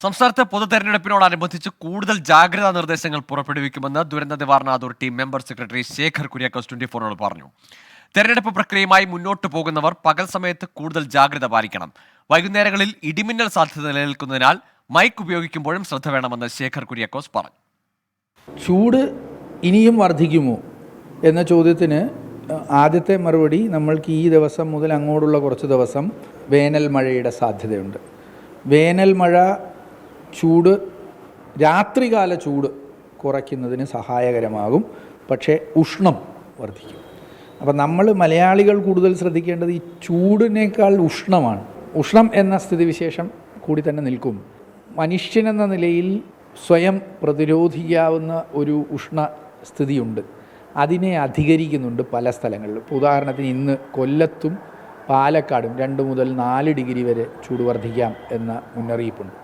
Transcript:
സംസ്ഥാനത്ത് പൊതു തെരഞ്ഞെടുപ്പിനോടനുബന്ധിച്ച് കൂടുതൽ ജാഗ്രതാ നിർദ്ദേശങ്ങൾ പുറപ്പെടുവിക്കുമെന്ന് ദുരന്ത നിവാരണ authority member secretary Shekhar Kuriakose 24 പറഞ്ഞു. തെരഞ്ഞെടുപ്പ് പ്രക്രിയയുമായി മുന്നോട്ട് പോകുന്നവർ പകൽ സമയത്ത് കൂടുതൽ ജാഗ്രത പാലിക്കണം. വൈകുന്നേരങ്ങളിൽ ഇടിമിന്നൽ സാധ്യത നിലനിൽക്കുന്നതിനാൽ മൈക്ക് ഉപയോഗിക്കുമ്പോഴും ശ്രദ്ധ വേണമെന്ന് ശേഖർ കുര്യാക്കോസ് പറഞ്ഞു. ചൂട് ഇനിയും വർദ്ധിക്കുമോ എന്ന ചോദ്യത്തിന് ആദ്യത്തെ മറുപടി, നമ്മൾക്ക് ഈ ദിവസം മുതൽ അങ്ങോട്ടുള്ള കുറച്ച് ദിവസം വേനൽ മഴയുടെ സാധ്യതയുണ്ട്. വേനൽ മഴ ചൂട്, രാത്രികാല ചൂട് കുറയ്ക്കുന്നതിന് സഹായകരമാകും. പക്ഷേ ഉഷ്ണം വർദ്ധിക്കും. അപ്പം നമ്മൾ മലയാളികൾ കൂടുതൽ ശ്രദ്ധിക്കേണ്ടത് ഈ ചൂടിനേക്കാൾ ഉഷ്ണമാണ്. ഉഷ്ണം എന്ന സ്ഥിതിവിശേഷം കൂടി തന്നെ നിൽക്കും. മനുഷ്യനെന്ന നിലയിൽ സ്വയം പ്രതിരോധിക്കാവുന്ന ഒരു ഉഷ്ണ സ്ഥിതിയുണ്ട്. അതിനെ അധികരിക്കുന്നുണ്ട് പല സ്ഥലങ്ങളിലും. ഉദാഹരണത്തിന് ഇന്ന് കൊല്ലത്തും പാലക്കാടും 2 മുതൽ 4 ഡിഗ്രി വരെ ചൂട് വർദ്ധിക്കാം എന്ന മുന്നറിയിപ്പുണ്ട്.